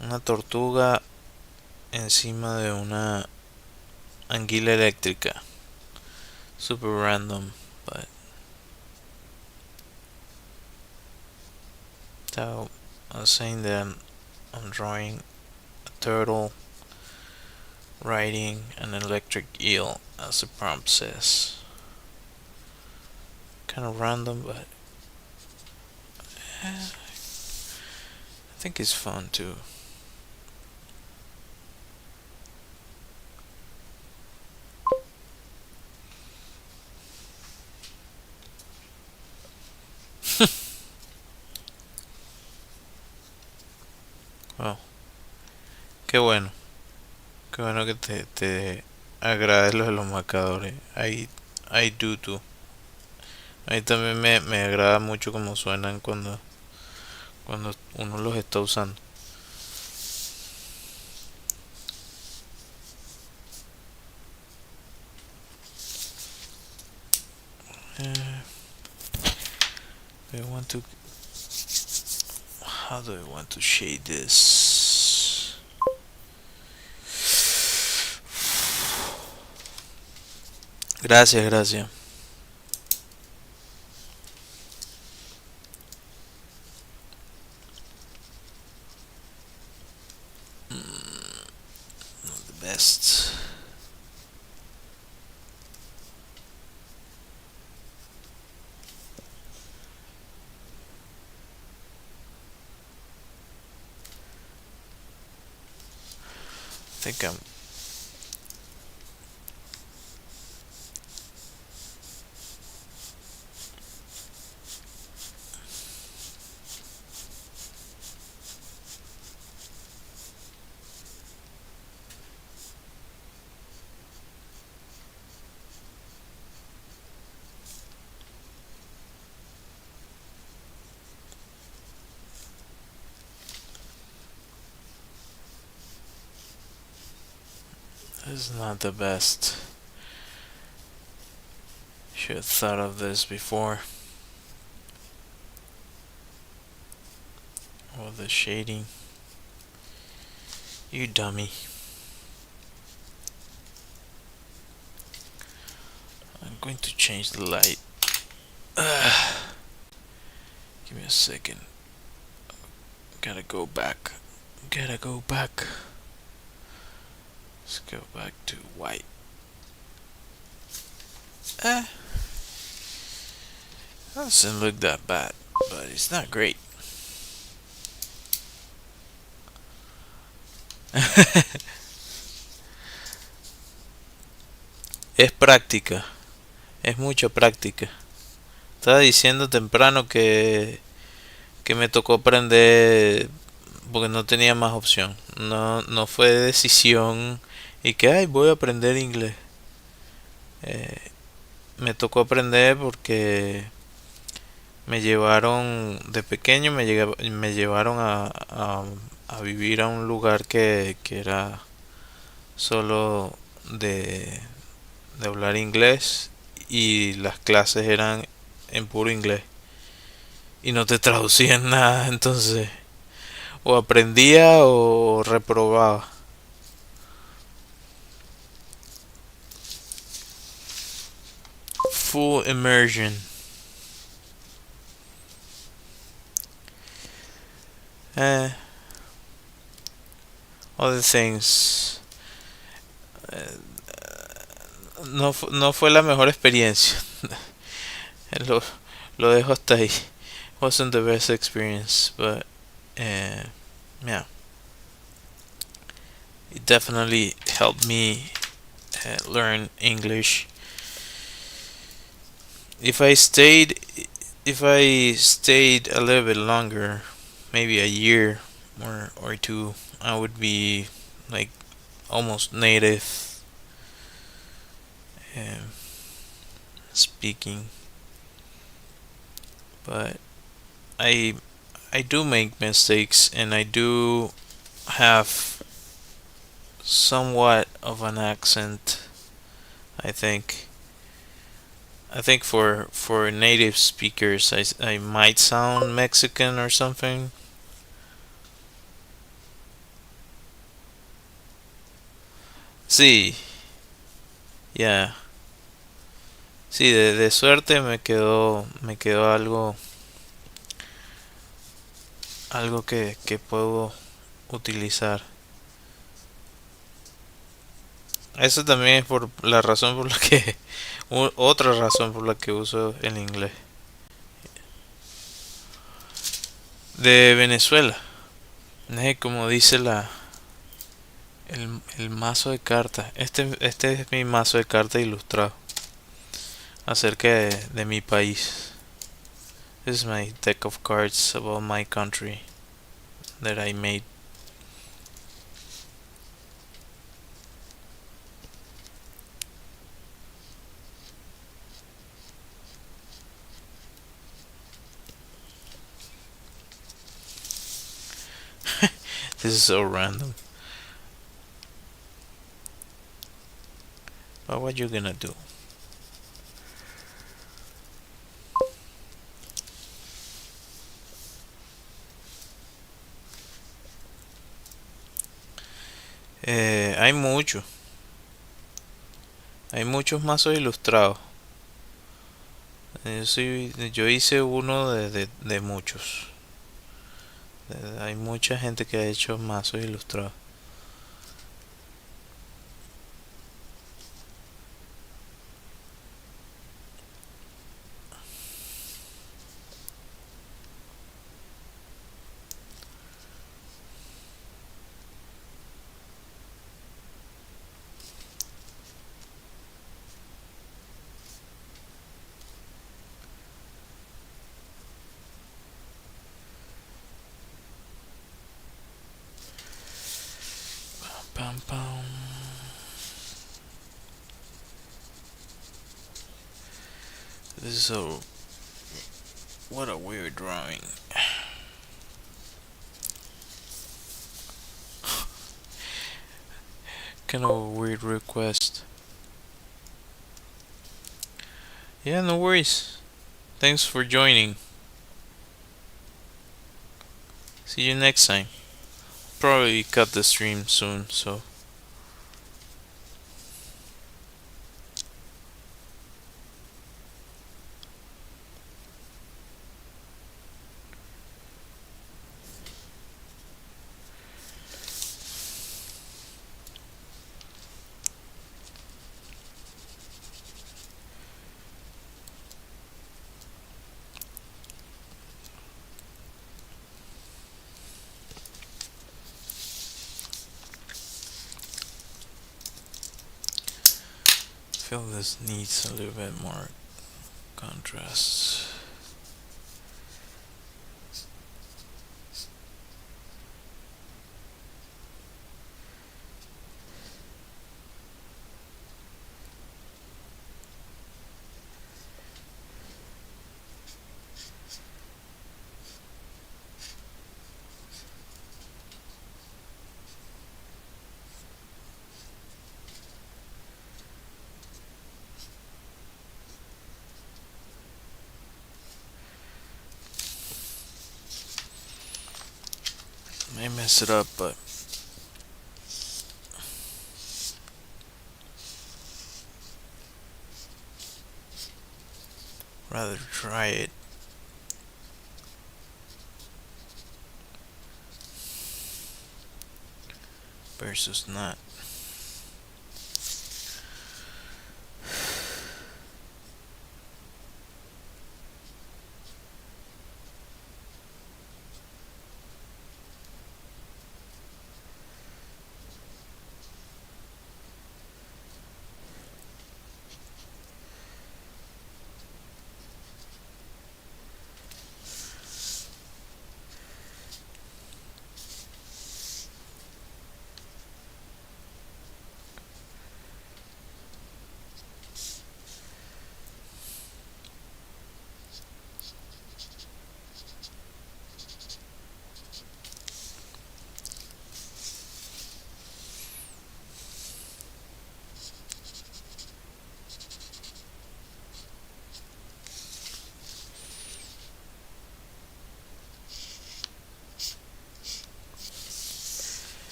Una tortuga encima de una anguila eléctrica. Super random, but so I was saying that I'm drawing a turtle riding an electric eel, as the prompt says. Kind of random, but I think it's fun too. Wow, qué bueno. Qué bueno que te agrade lo de los marcadores. I do too. A mí también me agrada mucho cómo suenan cuando uno los está usando. Uh, I want to. How do I want to shade this? Gracias, gracias. Not the best. I think This is not the best. Should have thought of this before. Oh, the shading. You dummy. I'm going to change the light. Give me a second. Gotta go back. Gotta go back. Let's go back to white. Doesn't look that bad, but it's not great. Es práctica. Es mucha práctica. Estaba diciendo temprano que me tocó aprender porque no tenía más opción. No fue decisión y que, ay, voy a aprender inglés. Me tocó aprender porque me llevaron, de pequeño me llevaron a vivir a un lugar que era solo de hablar inglés y las clases eran en puro inglés y no te traducían nada, entonces o aprendía o reprobaba. Full immersion. Eh, Other things. No fue la mejor experiencia. lo, lo dejo hasta ahí. Wasn't the best experience, but yeah, it definitely helped me learn English. If I stayed, if I stayed a little bit longer, maybe a year or two, I would be like almost native um, speaking. But I I do make mistakes and I do have somewhat of an accent. I think. I think for native speakers, I might sound Mexican or something. Sí, yeah. Sí, de suerte me quedó algo que puedo utilizar. Eso también es por la razón por la que otra razón por la que uso el inglés. De Venezuela. Como dice el mazo de cartas. Este es mi mazo de cartas ilustrado acerca de mi país. This is my deck of cards about my country that I made. This is so random. But what you gonna do? Hay mucho. Hay muchos mazos ilustrados. Yo hice uno de muchos. Hay mucha gente que ha hecho mazos ilustrados. Pam, pam. This is so. What a weird drawing. Kind of a weird request. Yeah, no worries. Thanks for joining. See you next time. Probably cut the stream soon, so. I feel this needs a little bit more contrast. May mess it up, but rather try it. Versus not.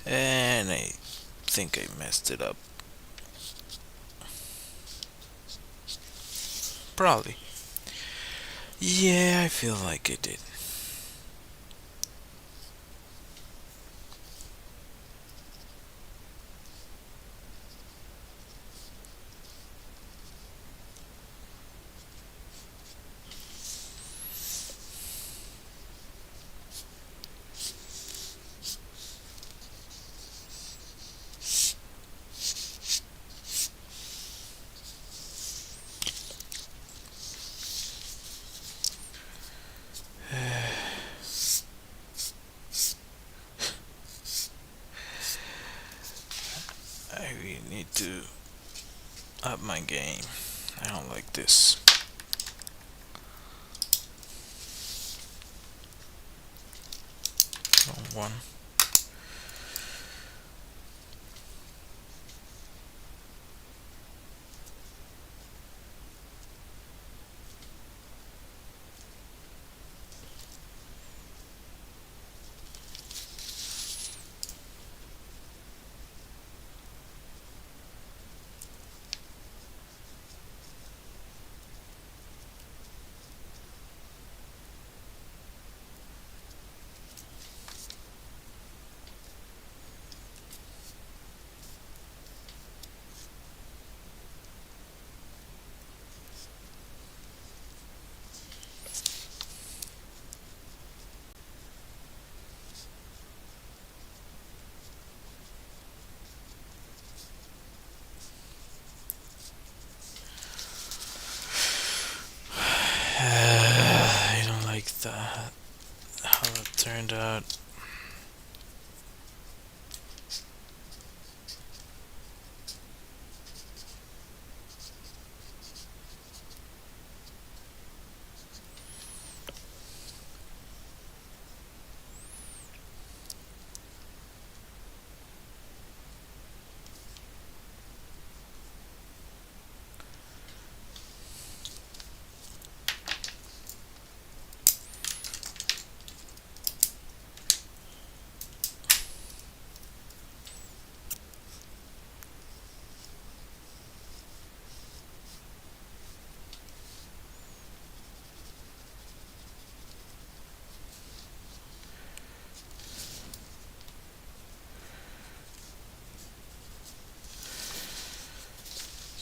And I think I messed it up. Probably. Yeah, I feel like I did. I really need to up my game. I don't like this. Wrong one.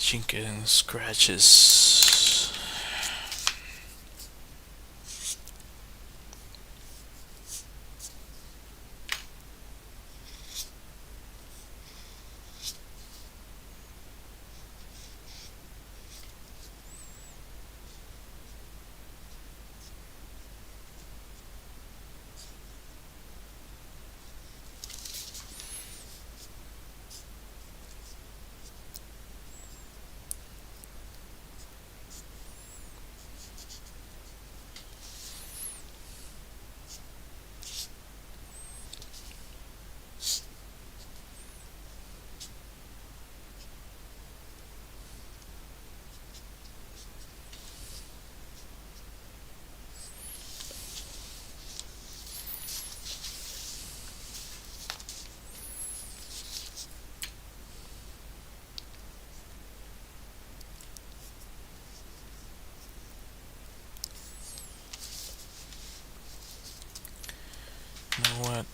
chicken scratches. You know what?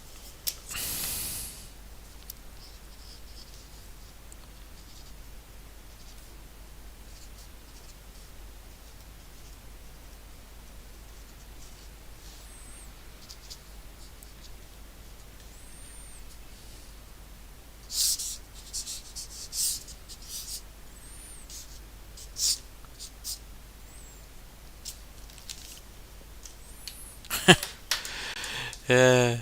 Yeah,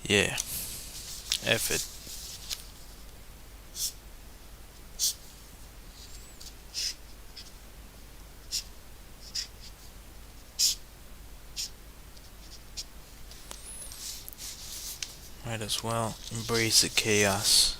yeah. F it. Might as well embrace the chaos.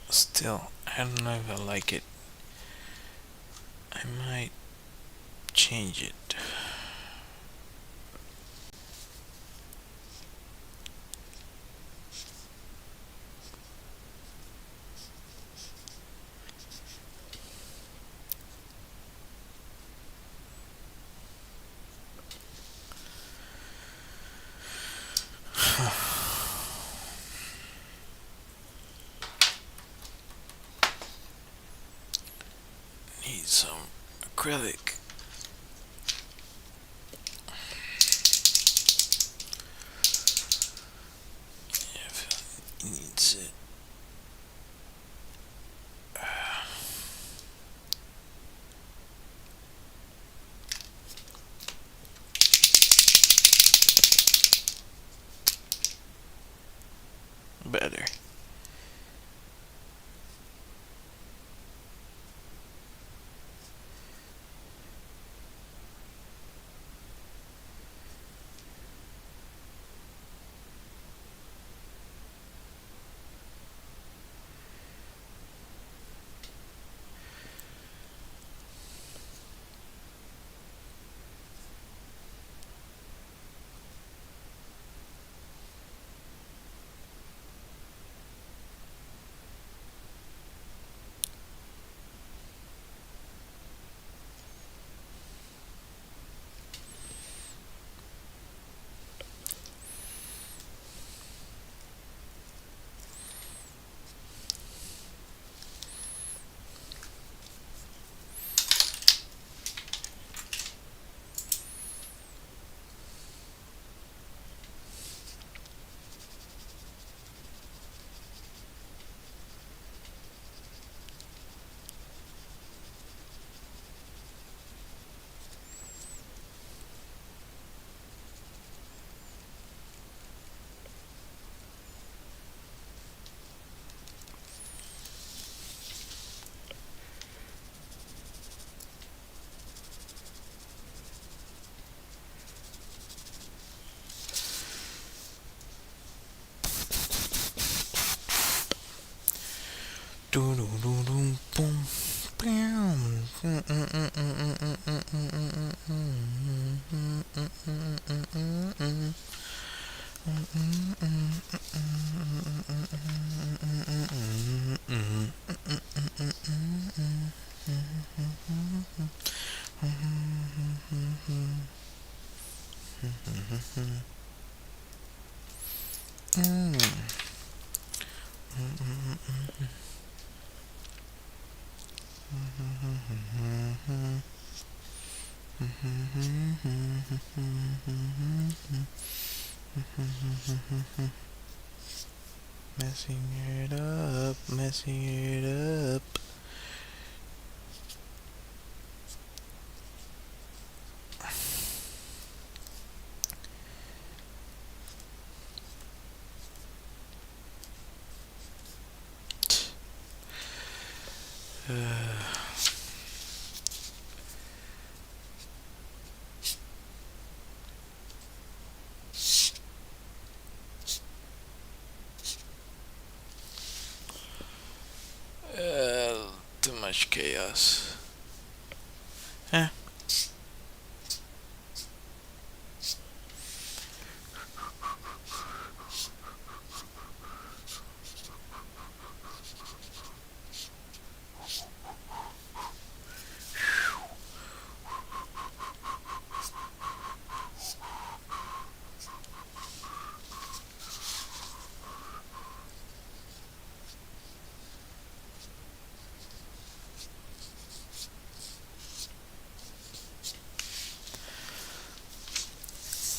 Still, I don't know if I like it. I might change it. Need some acrylic. If it needs it. Better. Messing it up, messing it up. Too much chaos. Eh.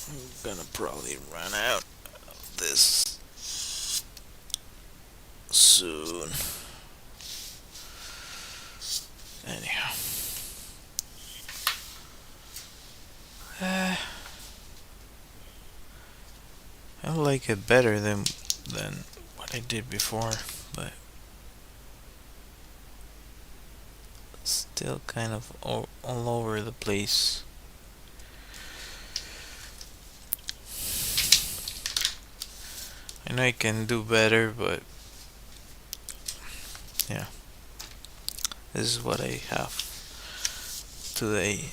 I'm gonna probably run out of this soon. Anyhow. I like it better than what I did before, but still kind of all over the place. I know I can do better, but yeah, this is what I have today.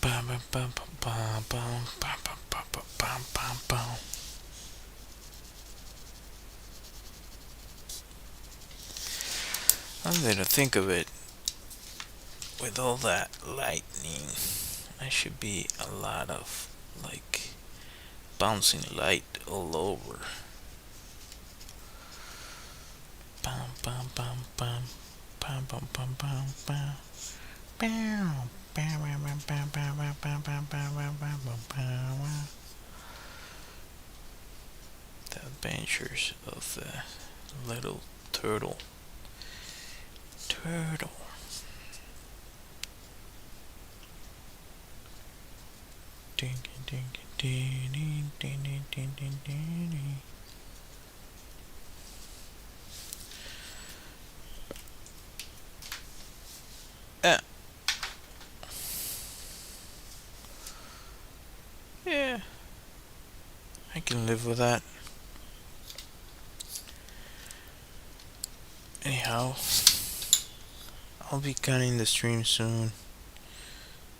Bam, bam, bam, bam, bam, bam, bam, bam, bam, bam, bam. I'm gonna think of it. With all that lightning, I should be a lot of like bouncing light all over. Bam, bam, bam, bam, bam, bam, bam, bam, bam. Bam, bam, bam, bam, bam, bam, bam, bam, bam, bam, bam, bam, bam. The adventures of the little turtle. Turtle. Ding, ding, ding, ding, ding, ding, ding, ding, ding. Yeah, I can live with that. Anyhow, I'll be cutting the stream soon.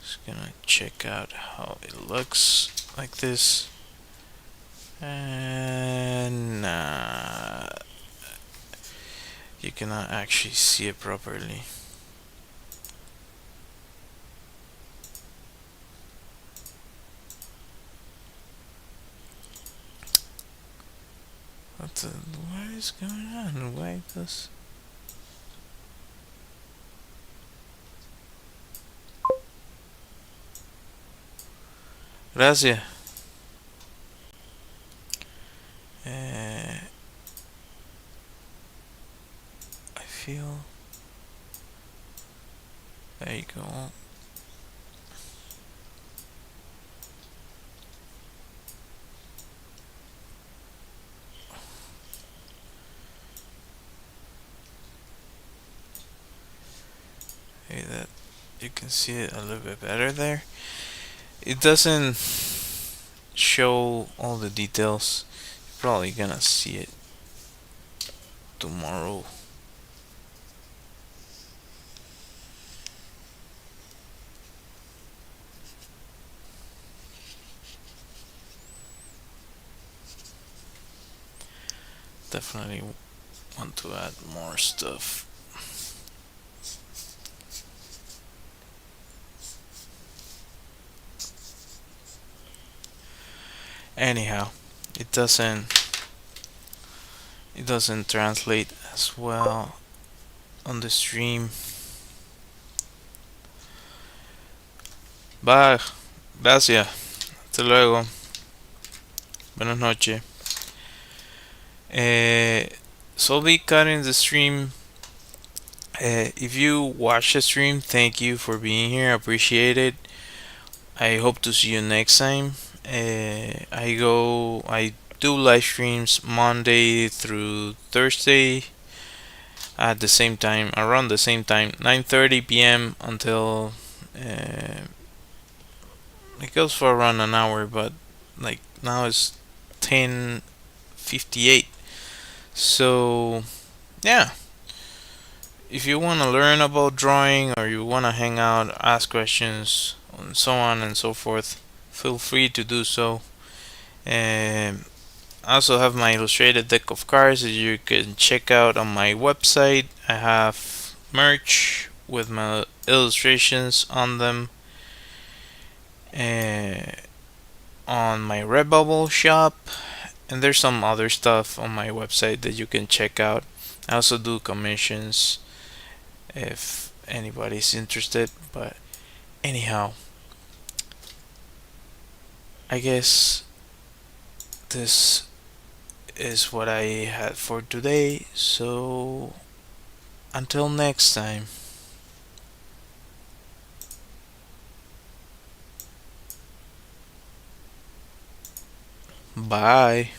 Just gonna check out how it looks like this. And you cannot actually see it properly. What is going on? Why does... Gracias. I feel... There you go. Maybe that you can see it a little bit better there. It doesn't show all the details. You're probably gonna see it tomorrow. definitely want to add more stuff. Anyhow, it doesn't it doesn't translate as well on the stream. Bye, gracias. Hasta luego. Buenas noches. So I'll be cutting the stream. If you watch the stream, thank you for being here. I appreciate it. I hope to see you next time. I do live streams Monday through Thursday at the same time, around the same time, 9:30 p.m. until it goes for around an hour, but like now it's 10:58. So yeah, if you want to learn about drawing or you want to hang out, ask questions, and so on and so forth, feel free to do so. Um, I also have my illustrated deck of cards that you can check out on my website. I have merch with my illustrations on them. On my Redbubble shop, and there's some other stuff on my website that you can check out. I also do commissions if anybody's interested, but anyhow, I guess this is what I had for today. So until next time. Bye.